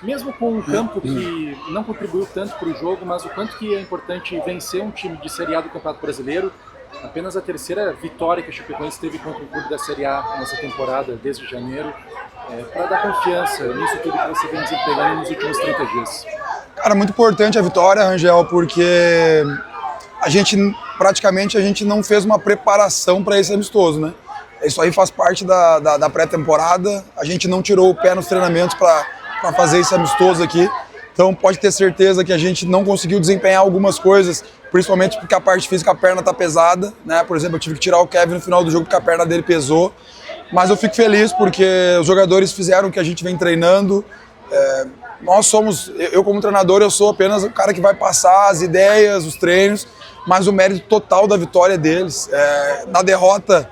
Mesmo com um campo que não contribuiu tanto para o jogo, mas o quanto que é importante vencer um time de Série A do Campeonato Brasileiro, apenas a terceira vitória que a Chapecoense teve contra um clube da Série A nessa temporada, desde janeiro, para dar confiança nisso tudo que você vem desempenhando nos últimos 30 dias. Cara, muito importante a vitória, Rangel, porque praticamente a gente não fez uma preparação para esse amistoso, né? Isso aí faz parte da pré-temporada, a gente não tirou o pé nos treinamentos para fazer esse amistoso aqui. Então pode ter certeza que a gente não conseguiu desempenhar algumas coisas, principalmente porque a parte física, a perna tá pesada, né? Por exemplo, eu tive que tirar o Kevin no final do jogo porque a perna dele pesou. Mas eu fico feliz porque os jogadores fizeram o que a gente vem treinando. Eu como treinador, eu sou apenas o cara que vai passar as ideias, os treinos, mas o mérito total da vitória é deles. Na derrota,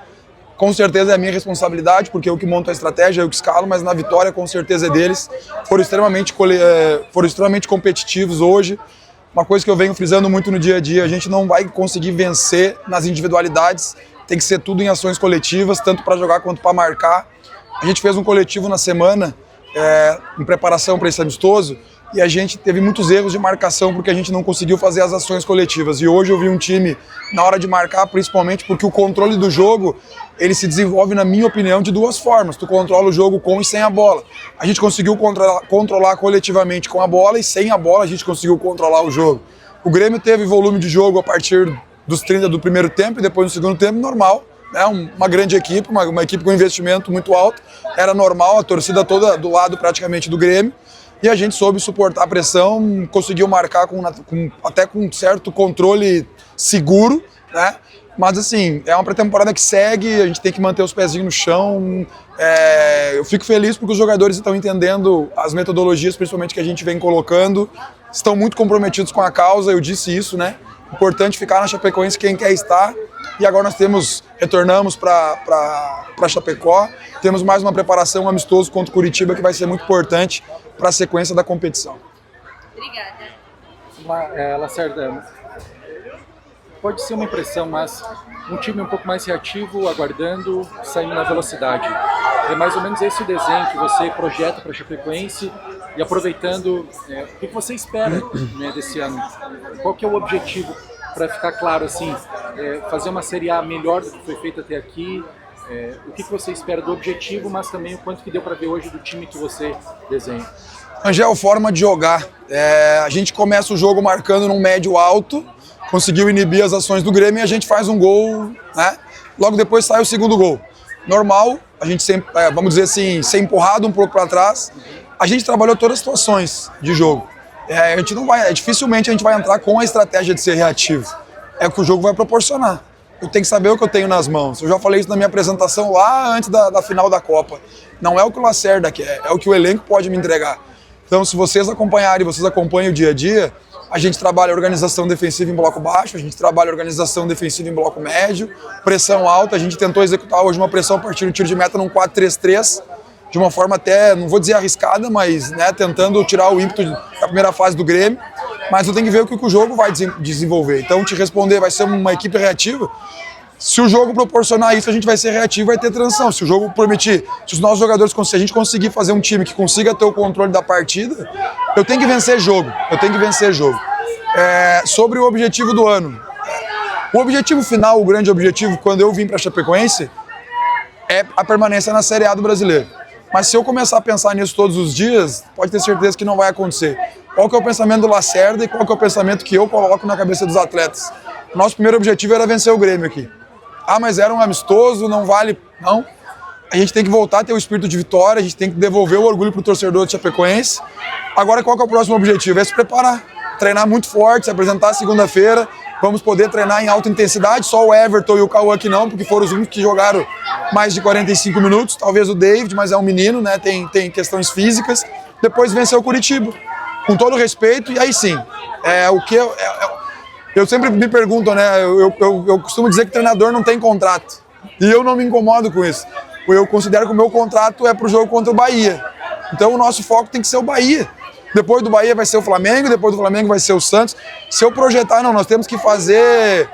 com certeza é a minha responsabilidade, porque eu que monto a estratégia, eu que escalo, mas na vitória com certeza é deles. Foram extremamente competitivos hoje. Uma coisa que eu venho frisando muito no dia a dia, a gente não vai conseguir vencer nas individualidades, tem que ser tudo em ações coletivas, tanto para jogar quanto para marcar. A gente fez um coletivo na semana, em preparação para esse amistoso, e a gente teve muitos erros de marcação porque a gente não conseguiu fazer as ações coletivas. E hoje eu vi um time, na hora de marcar, principalmente porque o controle do jogo, ele se desenvolve, na minha opinião, de duas formas. Tu controla o jogo com e sem a bola. A gente conseguiu controlar coletivamente com a bola e sem a bola a gente conseguiu controlar o jogo. O Grêmio teve volume de jogo a partir dos 30 do primeiro tempo e depois no segundo tempo, normal. Uma grande equipe, uma equipe com investimento muito alto. Era normal, a torcida toda do lado praticamente do Grêmio. E a gente soube suportar a pressão, conseguiu marcar até com um certo controle seguro, né? Mas assim, é uma pré-temporada que segue, a gente tem que manter os pezinhos no chão. Eu fico feliz porque os jogadores estão entendendo as metodologias, principalmente que a gente vem colocando, estão muito comprometidos com a causa, eu disse isso, né? Importante ficar na Chapecoense quem quer estar. E agora nós retornamos para Chapecó, temos mais uma preparação amistoso contra o Curitiba que vai ser muito importante para a sequência da competição. Obrigada. Lacerda, pode ser uma impressão, mas um time um pouco mais reativo, aguardando, saindo na velocidade. É mais ou menos esse o desenho que você projeta para a Chapecoense e aproveitando, o que você espera, né, desse ano? Qual que é o objetivo, para ficar claro assim, fazer uma Série A melhor do que foi feita até aqui? O que você espera do objetivo, mas também o quanto que deu para ver hoje do time que você desenha? Angel, forma de jogar. A gente começa o jogo marcando num médio alto, conseguiu inibir as ações do Grêmio e a gente faz um gol, né? Logo depois sai o segundo gol. Normal, a gente sempre, vamos dizer assim, ser empurrado um pouco para trás. A gente trabalhou todas as situações de jogo. Dificilmente a gente vai entrar com a estratégia de ser reativo. É o que o jogo vai proporcionar. Eu tenho que saber o que eu tenho nas mãos. Eu já falei isso na minha apresentação lá antes da final da Copa. Não é o que o Lacerda quer, é o que o elenco pode me entregar. Então, se vocês acompanharem, vocês acompanham o dia a dia, a gente trabalha organização defensiva em bloco baixo, a gente trabalha organização defensiva em bloco médio, pressão alta. A gente tentou executar hoje uma pressão a partir do tiro de meta num 4-3-3, de uma forma até, não vou dizer arriscada, mas né, tentando tirar o ímpeto da primeira fase do Grêmio. Mas eu tenho que ver o que o jogo vai desenvolver. Então, te responder, vai ser uma equipe reativa. Se o jogo proporcionar isso, a gente vai ser reativo, vai ter transição. Se o jogo permitir, se os nossos jogadores, se a gente conseguir fazer um time que consiga ter o controle da partida, eu tenho que vencer jogo. Sobre o objetivo do ano. O objetivo final, o grande objetivo, quando eu vim para a Chapecoense, é a permanência na Série A do Brasileiro. Mas se eu começar a pensar nisso todos os dias, pode ter certeza que não vai acontecer. Qual que é o pensamento do Lacerda e qual que é o pensamento que eu coloco na cabeça dos atletas? Nosso primeiro objetivo era vencer o Grêmio aqui. Mas era um amistoso, não vale... Não. A gente tem que voltar a ter o espírito de vitória, a gente tem que devolver o orgulho pro torcedor de Chapecoense. Agora, qual que é o próximo objetivo? É se preparar. Treinar muito forte, se apresentar segunda-feira. Vamos poder treinar em alta intensidade. Só o Everton e o Cauã que não, porque foram os únicos que jogaram mais de 45 minutos. Talvez o David, mas é um menino, né? Tem questões físicas. Depois vencer o Curitiba. Com todo respeito, e aí sim. Eu sempre me pergunto, né? Eu costumo dizer que treinador não tem contrato. E eu não me incomodo com isso. Eu considero que o meu contrato é pro jogo contra o Bahia. Então o nosso foco tem que ser o Bahia. Depois do Bahia vai ser o Flamengo, depois do Flamengo vai ser o Santos. Se eu projetar, não, nós temos que fazer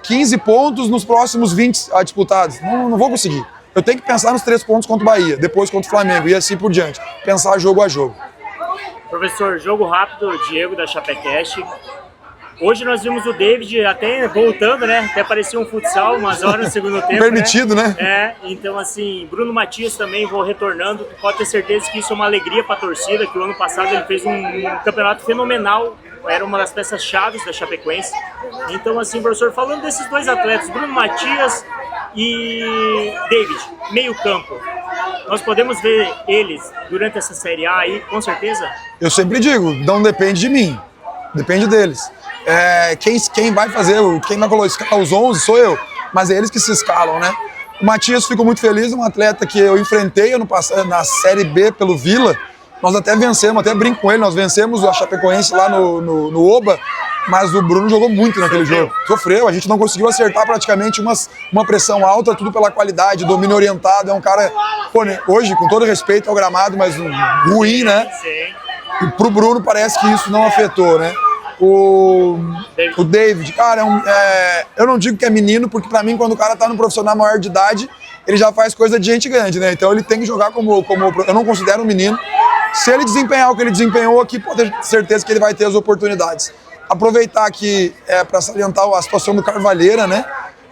15 pontos nos próximos 20 disputados. Não vou conseguir. Eu tenho que pensar nos 3 pontos contra o Bahia, depois contra o Flamengo e assim por diante. Pensar jogo a jogo. Professor, jogo rápido, Diego da Chapecast. Hoje nós vimos o David até voltando, né? Até parecia um futsal, umas horas no segundo tempo. Permitido, né? Então assim, Bruno Matias também vou retornando. Pode ter certeza que isso é uma alegria para a torcida, que o ano passado ele fez um campeonato fenomenal. Era uma das peças chaves da Chapecoense. Então assim, professor, falando desses dois atletas, Bruno Matias e David, meio campo, nós podemos ver eles durante essa Série A aí, com certeza? Eu sempre digo, não depende de mim, depende deles. Quem vai fazer, quem vai escalar os 11 sou eu, mas é eles que se escalam, né? O Matias, fico muito feliz, um atleta que eu enfrentei ano passado na Série B pelo Vila. Nós até vencemos, até brinco com ele, nós vencemos a Chapecoense lá no Oba, mas o Bruno jogou muito naquele jogo. Sofreu, a gente não conseguiu acertar praticamente uma pressão alta, tudo pela qualidade, domínio orientado. É um cara, pô, né, hoje, com todo respeito ao gramado, mas ruim, né? E pro Bruno parece que isso não afetou, né? O David, cara, eu não digo que é menino, porque pra mim, quando o cara tá no profissional maior de idade, ele já faz coisa de gente grande, né? Então ele tem que jogar como eu não considero um menino. Se ele desempenhar o que ele desempenhou aqui, pode ter certeza que ele vai ter as oportunidades. Aproveitar aqui para salientar a situação do Carvalheira, né?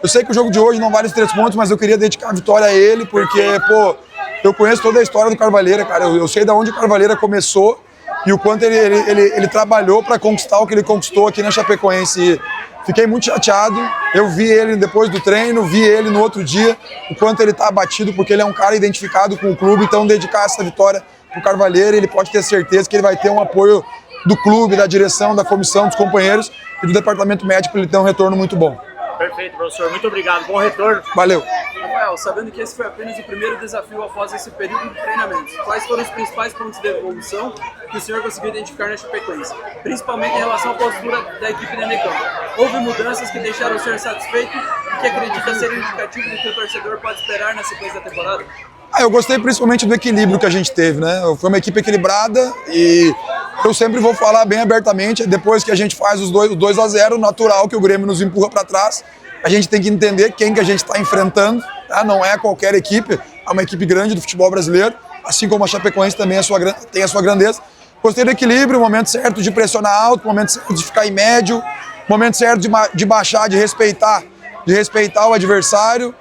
Eu sei que o jogo de hoje não vale os 3 pontos, mas eu queria dedicar a vitória a ele, porque, pô, eu conheço toda a história do Carvalheira, cara. Eu sei de onde o Carvalheira começou e o quanto ele trabalhou para conquistar o que ele conquistou aqui na Chapecoense. E fiquei muito chateado. Eu vi ele depois do treino, vi ele no outro dia, o quanto ele tá abatido, porque ele é um cara identificado com o clube. Então, dedicar essa vitória pro Carvalheira, ele pode ter certeza que ele vai ter um apoio do clube, da direção, da comissão, dos companheiros e do departamento médico, para ele ter um retorno muito bom. Perfeito, professor. Muito obrigado. Bom retorno. Valeu. Rafael, sabendo que esse foi apenas o primeiro desafio após esse período de treinamento, quais foram os principais pontos de evolução que o senhor conseguiu identificar na Chapecoense, principalmente em relação à postura da equipe dentro de campo? Houve mudanças que deixaram o senhor satisfeito e que acredita ser indicativo do que o torcedor pode esperar na sequência da temporada? Eu gostei principalmente do equilíbrio que a gente teve, né? Foi uma equipe equilibrada e eu sempre vou falar bem abertamente, depois que a gente faz os 2-0, natural que o Grêmio nos empurra para trás, a gente tem que entender quem que a gente está enfrentando, tá? Não é qualquer equipe, é uma equipe grande do futebol brasileiro, assim como a Chapecoense também tem a sua grandeza. Gostei do equilíbrio, o momento certo de pressionar alto, o momento certo de ficar em médio, o momento certo de baixar, de respeitar o adversário.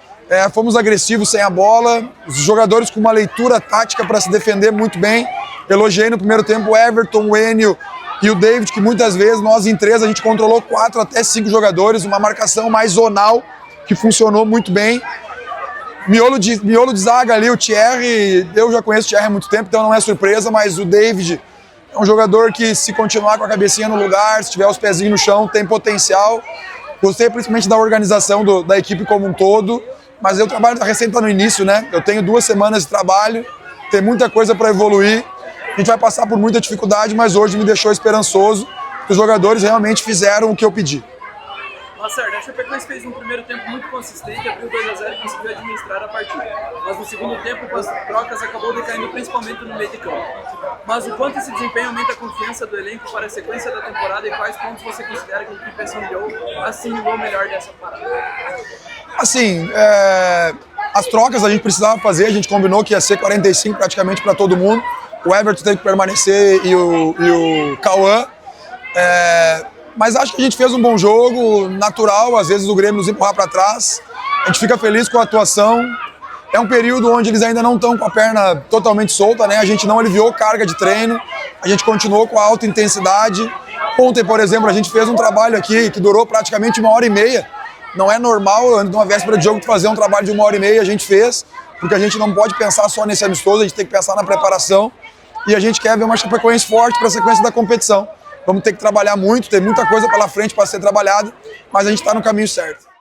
Fomos agressivos sem a bola, os jogadores com uma leitura tática para se defender muito bem. Elogiei no primeiro tempo o Everton, o Enio e o David, que muitas vezes nós em 3 a gente controlou 4 até 5 jogadores, uma marcação mais zonal que funcionou muito bem. Miolo de zaga ali, o Thierry, eu já conheço o Thierry há muito tempo, então não é surpresa, mas o David é um jogador que, se continuar com a cabecinha no lugar, se tiver os pezinhos no chão, tem potencial. Gostei principalmente da organização da equipe como um todo. Mas o trabalho recém está no início, né? Eu tenho 2 semanas de trabalho, tem muita coisa para evoluir. A gente vai passar por muita dificuldade, mas hoje me deixou esperançoso que os jogadores realmente fizeram o que eu pedi. Lacerda, a Chapecoense fez um primeiro tempo muito consistente, abriu 2-0 e conseguiu administrar a partida. Mas no segundo tempo, com as trocas, acabou decaindo principalmente no meio de campo. Mas o quanto esse desempenho aumenta a confiança do elenco para a sequência da temporada e quais pontos você considera que a equipe assimilou melhor dessa parada? Assim, as trocas a gente precisava fazer, a gente combinou que ia ser 45 praticamente para todo mundo. O Everton teve que permanecer e o Cauã. Mas acho que a gente fez um bom jogo, natural, às vezes o Grêmio nos empurrar para trás. A gente fica feliz com a atuação. É um período onde eles ainda não estão com a perna totalmente solta, né? A gente não aliviou carga de treino, a gente continuou com a alta intensidade. Ontem, por exemplo, a gente fez um trabalho aqui que durou praticamente 1h30. Não é normal, numa véspera de jogo, fazer um trabalho de 1h30, a gente fez, porque a gente não pode pensar só nesse amistoso, a gente tem que pensar na preparação. E a gente quer ver uma Chapecoense forte para a sequência da competição. Vamos ter que trabalhar muito, tem muita coisa pela frente para ser trabalhada, mas a gente está no caminho certo.